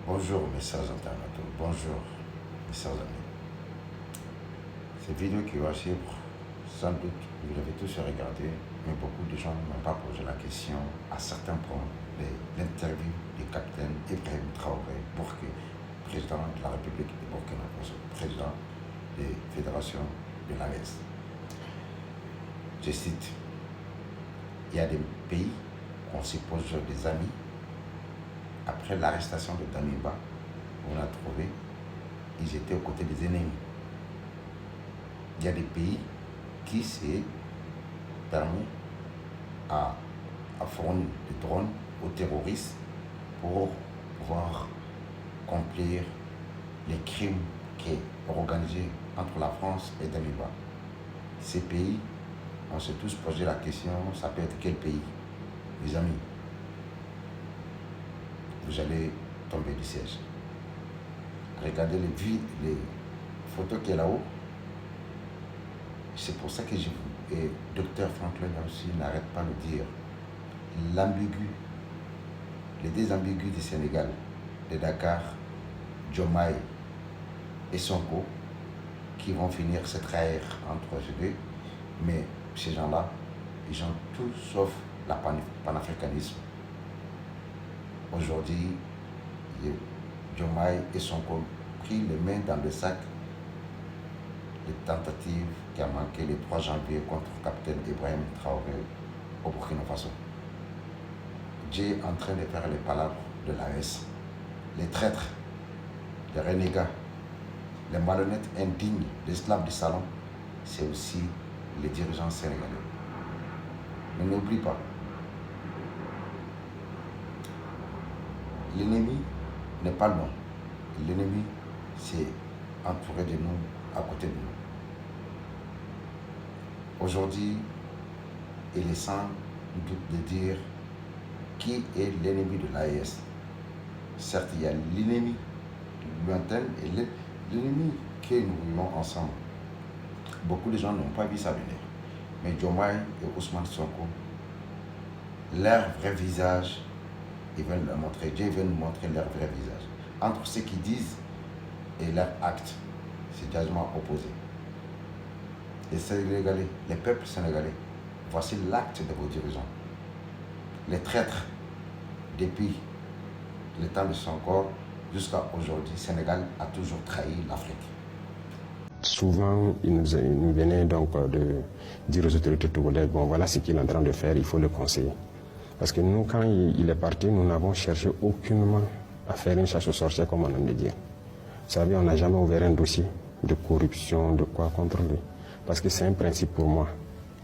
Bonjour mes chers internautes, bonjour mes chers amis. Cette vidéo qui va suivre, sans doute vous l'avez tous regardé, mais beaucoup de gens n'ont pas posé la question à certains points de l'interview du capitaine Ibrahim Traoré, président de la République de Burkina Faso, président des fédérations de l'AES. Je cite, il y a des pays qu'on suppose des amis. Après l'arrestation de Damiba, on a trouvé, ils étaient aux côtés des ennemis. Il y a des pays qui s'est permis à fournir des drones aux terroristes pour pouvoir accomplir les crimes qui sont organisés entre la France et Damiba. Ces pays, on s'est tous posé la question, ça peut être quel pays? Mes amis, vous allez tomber du siège. Regardez les photos qui est là-haut. C'est pour ça que je vous... Et Dr Franklin aussi n'arrête pas de dire l'ambigu, les deux ambigus du Sénégal, de Dakar, Diomaye et Sonko, qui vont finir se trahir entre eux deux. Mais ces gens-là, ils ont tout sauf la panafricanisme. Aujourd'hui, Diomaye et Sonko ont pris les mains dans le sac les tentatives qui a manqué le 3 janvier contre le capitaine Ibrahim Traoré au Burkina Faso. Dieu est en train de faire les palabres de l'AES. Les traîtres, les renégats, les malhonnêtes indignes, les esclaves du salon, c'est aussi les dirigeants sénégalais. Mais n'oublie pas, l'ennemi n'est pas loin. L'ennemi, c'est entouré de nous, à côté de nous. Aujourd'hui, il est sans doute de dire qui est l'ennemi de l'AES. Certes, il y a l'ennemi lointain et l'ennemi que nous vivons ensemble. Beaucoup de gens n'ont pas vu ça venir. Mais Diomaye et Ousmane Sonko, leur vrai visage, ils veulent le montrer. Dieu veut nous montrer leur vrai visage. Entre ce qu'ils disent et leurs actes, c'est diamétralement opposé. Les Sénégalais, les peuples sénégalais, voici l'acte de vos dirigeants. Les traîtres, depuis le temps de Sonko jusqu'à aujourd'hui, le Sénégal a toujours trahi l'Afrique. Souvent, il nous venait donc de dire aux autorités togolaises, bon voilà ce qu'il est en train de faire, il faut le conseiller. Parce que nous, quand il est parti, nous n'avons cherché aucunement à faire une chasse aux sorcières, comme on aime le dire. Vous savez, on n'a jamais ouvert un dossier de corruption, de quoi contre lui. Parce que c'est un principe pour moi.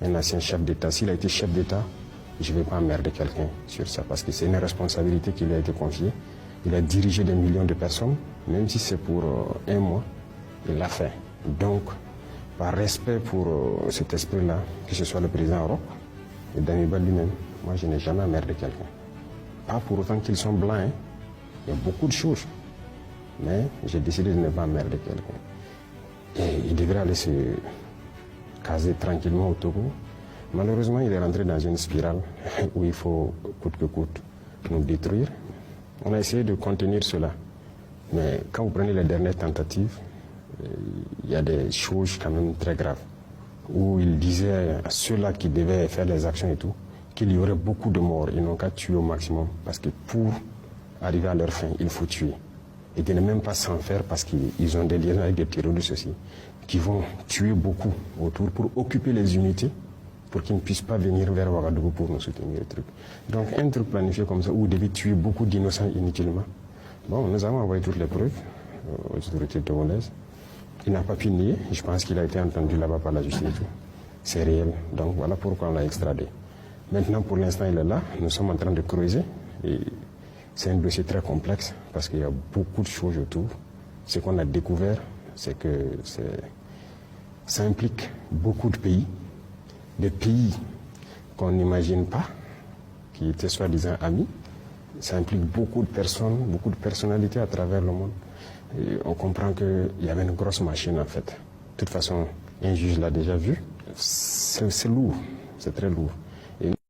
Un ancien chef d'État, s'il a été chef d'État, je ne vais pas emmerder quelqu'un sur ça. Parce que c'est une responsabilité qui lui a été confiée. Il a dirigé des millions de personnes, même si c'est pour un mois, il l'a fait. Donc, par respect pour cet esprit-là, que ce soit le président Europe et Damiba lui-même, moi je n'ai jamais emmerdé quelqu'un. Pas pour autant qu'ils sont blancs, hein. Il y a beaucoup de choses. Mais j'ai décidé de ne pas emmerder quelqu'un. Et il devrait aller se caser tranquillement au Togo. Malheureusement, il est rentré dans une spirale où il faut coûte que coûte nous détruire. On a essayé de contenir cela. Mais quand vous prenez les dernières tentatives, il y a des choses quand même très graves. Où il disait à ceux-là qui devaient faire les actions et tout, qu'il y aurait beaucoup de morts. Ils n'ont qu'à tuer au maximum. Parce que pour arriver à leur fin, il faut tuer. Et de ne même pas s'en faire parce qu'ils ont des liens avec des terroristes aussi, qui vont tuer beaucoup autour pour occuper les unités, pour qu'ils ne puissent pas venir vers Ouagadougou pour nous soutenir le truc. Donc un truc planifié comme ça, où vous devez tuer beaucoup d'innocents inutilement. Bon, nous avons envoyé toutes les preuves aux autorités togolaises. Il n'a pas pu nier, je pense qu'il a été entendu là-bas par la justice et tout. C'est réel, donc voilà pourquoi on l'a extradé. Maintenant, pour l'instant, il est là, nous sommes en train de creuser. Et c'est un dossier très complexe parce qu'il y a beaucoup de choses autour. Ce qu'on a découvert, c'est que ça implique beaucoup de pays, des pays qu'on n'imagine pas, qui étaient soi-disant amis. Ça implique beaucoup de personnes, beaucoup de personnalités à travers le monde. Et on comprend qu'il y avait une grosse machine en fait. De toute façon, un juge l'a déjà vu. C'est lourd, c'est très lourd.